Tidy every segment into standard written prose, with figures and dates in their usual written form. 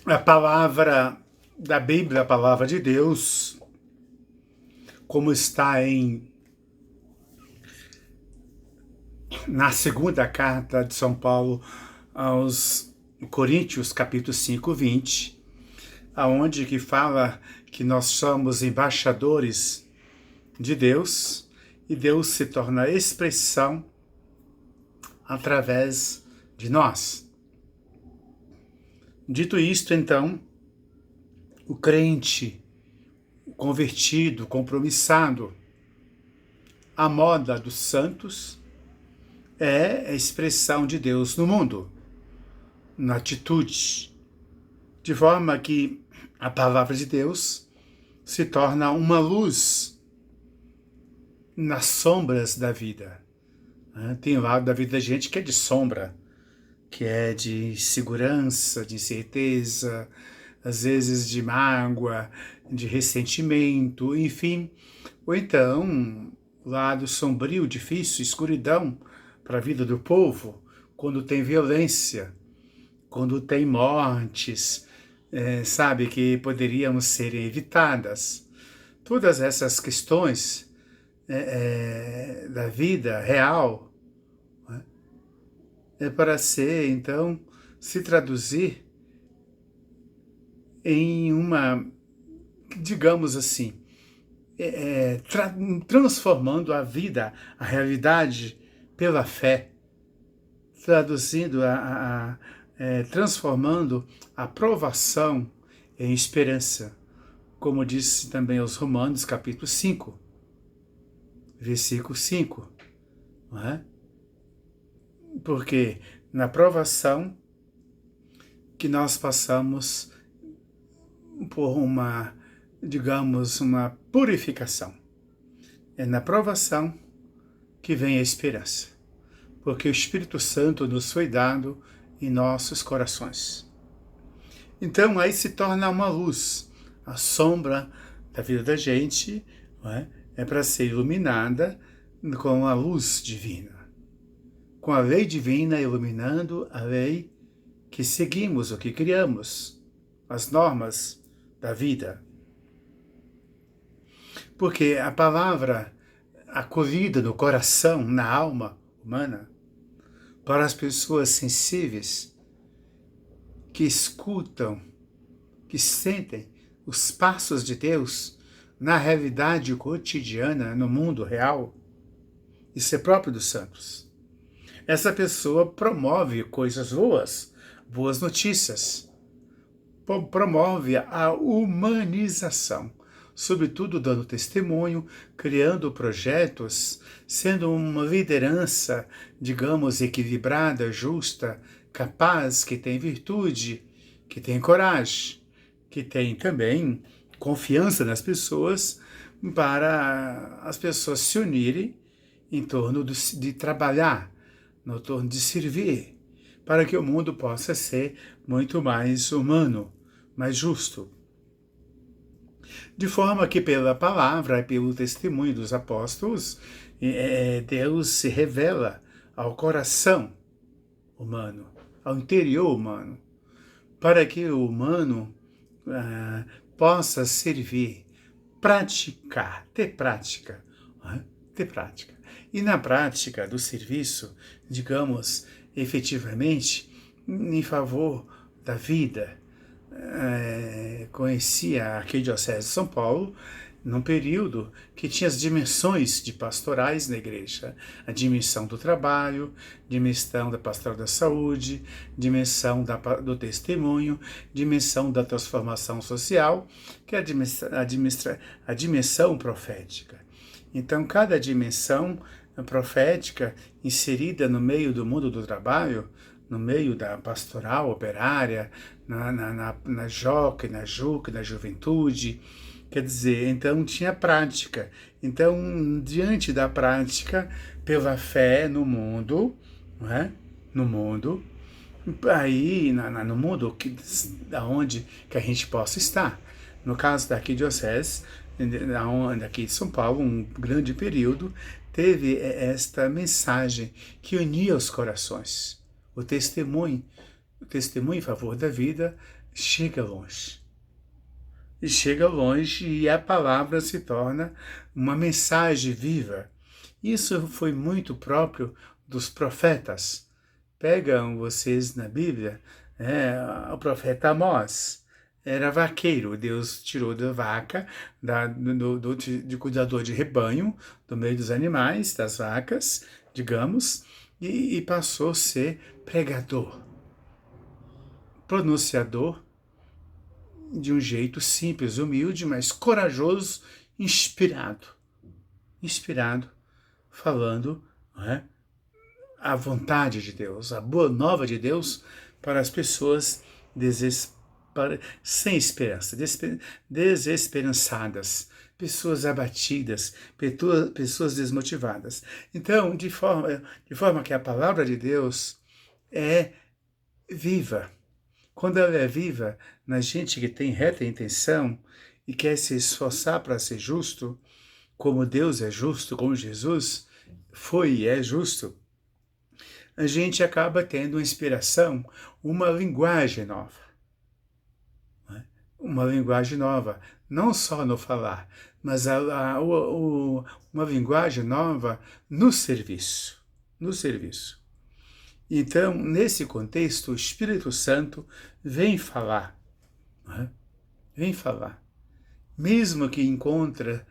A palavra da Bíblia, a palavra de Deus, como está na segunda carta de São Paulo aos Coríntios, capítulo 5, 20, aonde que fala que nós somos embaixadores de Deus e Deus se torna expressão através de nós. Dito isto, então, o crente, o convertido, compromissado, a moda dos santos é a expressão de Deus no mundo, na atitude, de forma que a palavra de Deus se torna uma luz nas sombras da vida. Tem um lado da vida da gente que é de sombra, que é de segurança, de incerteza, às vezes de mágoa, de ressentimento, enfim. Ou então, lado sombrio, difícil, escuridão para a vida do povo, quando tem violência, quando tem mortes, sabe, que poderiam ser evitadas. Todas essas questões da vida real é para ser, então, se traduzir em uma, digamos assim, transformando a vida, a realidade pela fé, traduzindo, transformando a provação em esperança, como disse também aos Romanos, capítulo 5, versículo 5, não é? Porque na provação que nós passamos por uma, digamos, uma purificação. É na provação que vem a esperança, porque o Espírito Santo nos foi dado em nossos corações. Então aí se torna uma luz, a sombra da vida da gente é para ser iluminada com a luz divina, com a lei divina iluminando a lei que seguimos, o que criamos, as normas da vida. Porque a palavra acolhida no coração, na alma humana, para as pessoas sensíveis, que escutam, que sentem os passos de Deus na realidade cotidiana, no mundo real, isso é próprio dos santos. Essa pessoa promove coisas boas, boas notícias, promove a humanização, sobretudo dando testemunho, criando projetos, sendo uma liderança, digamos, equilibrada, justa, capaz, que tem virtude, que tem coragem, que tem também confiança nas pessoas, para as pessoas se unirem em torno de trabalhar, no torno de servir, para que o mundo possa ser muito mais humano, mais justo. De forma que pela palavra e pelo testemunho dos apóstolos, Deus se revela ao coração humano, ao interior humano, para que o humano possa servir, praticar, ter prática. E na prática do serviço, digamos, efetivamente, em favor da vida. Conheci a Arquidiocese de São Paulo num período que tinha as dimensões de pastorais na igreja, a dimensão do trabalho, dimensão da pastoral da saúde, dimensão do testemunho, dimensão da transformação social, que é a dimensão profética. Então, cada dimensão profética inserida no meio do mundo do trabalho, no meio da pastoral operária, na JOC, na JUC, na juventude, quer dizer, então tinha prática. Então, diante da prática, pela fé no mundo, não é? No mundo, aí no mundo aonde que a gente possa estar. No caso da Arquidiocese, aqui de São Paulo, um grande período, teve esta mensagem que unia os corações, o testemunho o testemunho em favor da vida chega longe. E chega longe e a palavra se torna uma mensagem viva. Isso foi muito próprio dos profetas. Pegam vocês na Bíblia, o profeta Amós era vaqueiro. Deus tirou da vaca, de cuidador de rebanho, do meio dos animais, das vacas, digamos, e passou a ser pregador, pronunciador, de um jeito simples, humilde, mas corajoso, inspirado, falando, não é, a vontade de Deus, a boa nova de Deus para as pessoas sem esperança, desesperançadas, pessoas abatidas, pessoas desmotivadas. Então, de forma que a palavra de Deus é viva. Quando ela é viva na gente que tem reta intenção e quer se esforçar para ser justo, como Deus é justo, como Jesus foi e é justo, a gente acaba tendo uma inspiração, uma linguagem nova. Uma linguagem nova, não só no falar, mas uma linguagem nova no serviço. No serviço. Então, nesse contexto, o Espírito Santo vem falar. Vem falar. Mesmo que encontra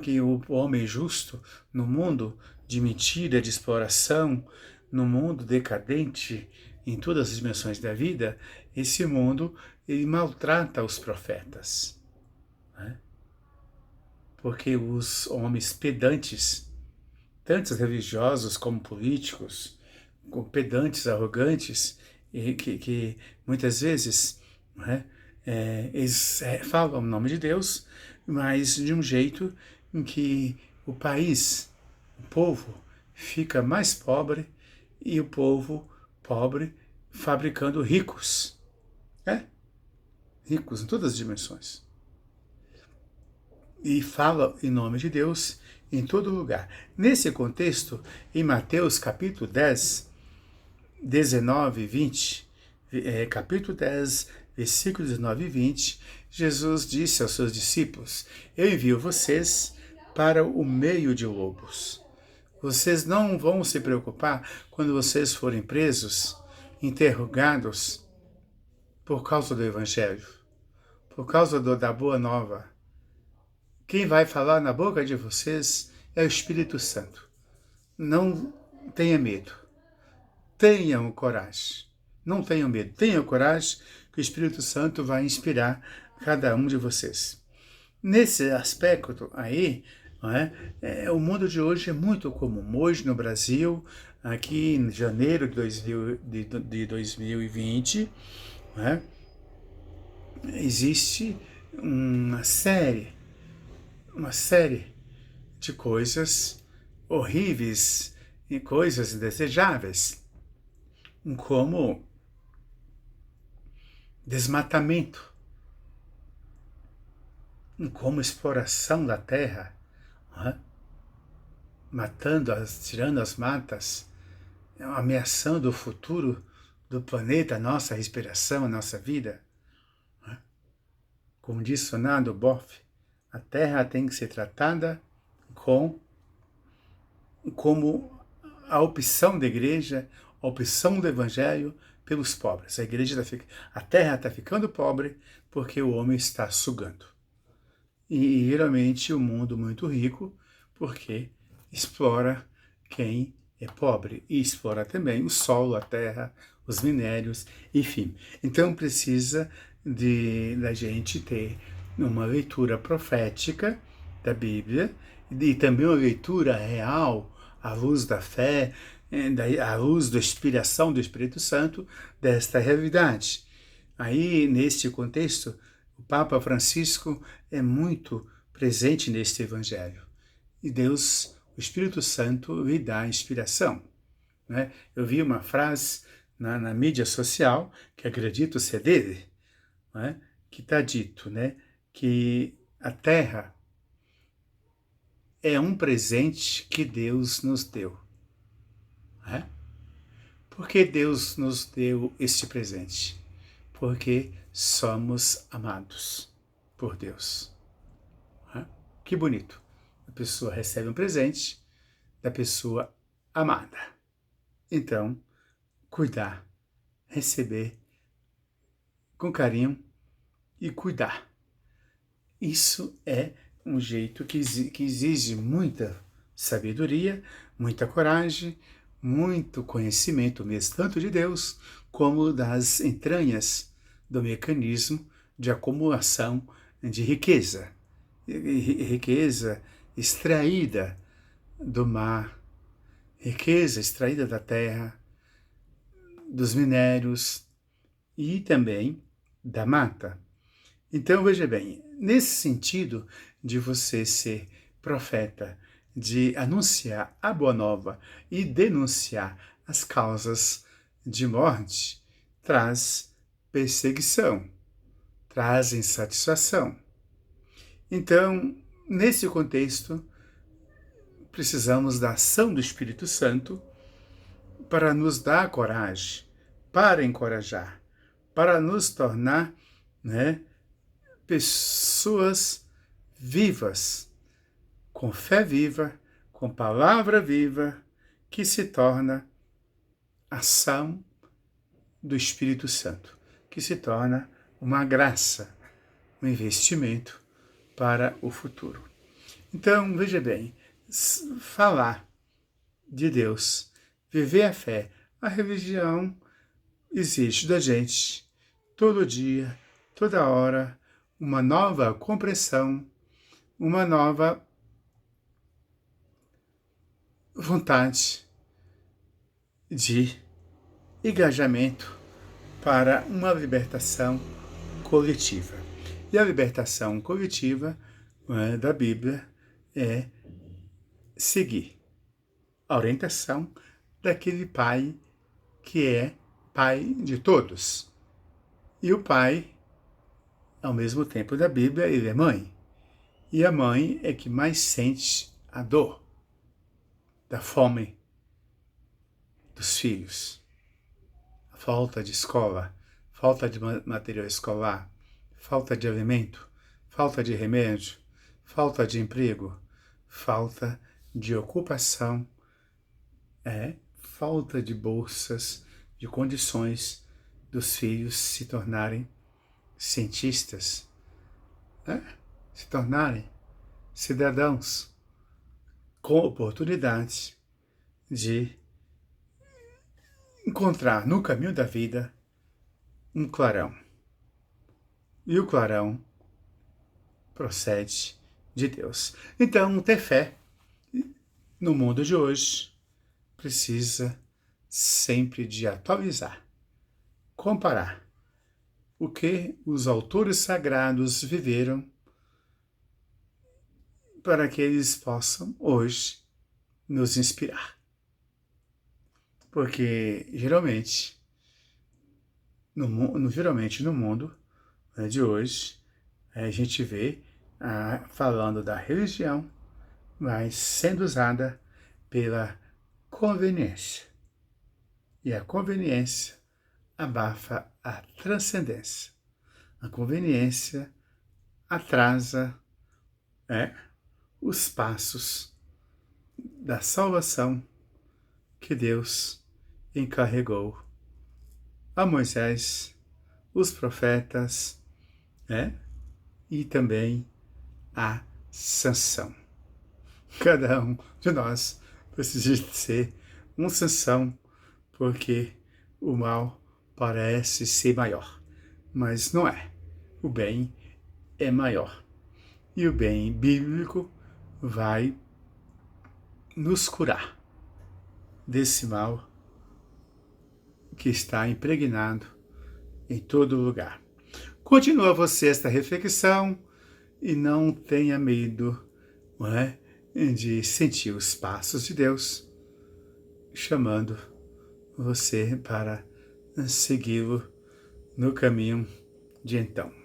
que o homem justo no mundo de mentira, de exploração, no mundo decadente, em todas as dimensões da vida, esse mundo ele maltrata os profetas. Porque os homens pedantes, tanto religiosos como políticos, pedantes, arrogantes, e que muitas vezes eles falam o nome de Deus, mas de um jeito em que o país, o povo, fica mais pobre e o povo pobre fabricando ricos. Ricos em todas as dimensões. E fala em nome de Deus em todo lugar. Nesse contexto, em Mateus capítulo 10, 19 e 20, capítulo 10, versículos 19 e 20, Jesus disse aos seus discípulos: eu envio vocês para o meio de lobos. Vocês não vão se preocupar quando vocês forem presos, interrogados por causa do Evangelho, por causa da Boa Nova. Quem vai falar na boca de vocês é o Espírito Santo. Não tenha medo. Tenham coragem. Não tenham medo. Tenham coragem que o Espírito Santo vai inspirar cada um de vocês. Nesse aspecto aí, o mundo de hoje é muito comum. Hoje no Brasil, aqui em janeiro de 2020, existe uma série de coisas horríveis e coisas indesejáveis, como desmatamento, como exploração da terra, tirando as matas, ameaçando o futuro do planeta, a nossa respiração, a nossa vida. Como diz Fernando Boff, a terra tem que ser tratada como a opção da igreja, a opção do evangelho pelos pobres. A terra está ficando pobre porque o homem está sugando. E geralmente o mundo muito rico porque explora quem é pobre e explora também o solo, a terra, os minérios, enfim. Então precisa da gente ter uma leitura profética da Bíblia e também uma leitura real, à luz da fé, à luz da inspiração do Espírito Santo, desta realidade. Aí, neste contexto, o Papa Francisco é muito presente neste Evangelho. E Deus, o Espírito Santo, lhe dá inspiração. Eu vi uma frase na mídia social, que acredito ser dele, que está dito, que a terra é um presente que Deus nos deu. Por que Deus nos deu este presente? Porque somos amados por Deus. Que bonito. A pessoa recebe um presente da pessoa amada. Então, cuidar, receber com carinho e cuidar. Isso é um jeito que exige muita sabedoria, muita coragem, muito conhecimento mesmo, tanto de Deus como das entranhas do mecanismo de acumulação de riqueza. Riqueza extraída do mar, riqueza extraída da terra, dos minérios e também da mata. Então, veja bem, nesse sentido de você ser profeta, de anunciar a boa nova e denunciar as causas de morte, traz perseguição, traz insatisfação. Então, nesse contexto, precisamos da ação do Espírito Santo para nos dar coragem, para encorajar, para nos tornar, pessoas vivas, com fé viva, com palavra viva, que se torna ação do Espírito Santo, que se torna uma graça, um investimento para o futuro. Então, veja bem, falar de Deus, viver a fé, a religião exige da gente, todo dia, toda hora, uma nova compreensão, uma nova vontade de engajamento para uma libertação coletiva. E a libertação coletiva da Bíblia é seguir a orientação daquele pai que é pai de todos. E o pai, ao mesmo tempo da Bíblia, ele é mãe. E a mãe é que mais sente a dor da fome dos filhos, a falta de escola, falta de material escolar, falta de alimento, falta de remédio, falta de emprego, falta de ocupação, falta de bolsas, de condições dos filhos se tornarem cientistas, se tornarem cidadãos com oportunidade de encontrar no caminho da vida um clarão. E o clarão procede de Deus. Então, ter fé no mundo de hoje precisa sempre de atualizar, comparar o que os autores sagrados viveram para que eles possam hoje nos inspirar. Porque geralmente no mundo de hoje, a gente vê falando da religião, mas sendo usada pela conveniência. E a conveniência abafa a transcendência. A conveniência atrasa os passos da salvação que Deus encarregou a Moisés, os profetas, e também a Sansão. Cada um de nós precisa ser um Sansão, porque o mal parece ser maior, mas não é. O bem é maior. E o bem bíblico vai nos curar desse mal que está impregnado em todo lugar. Continua você esta reflexão e não tenha medo, de sentir os passos de Deus chamando você para segui-lo no caminho de então.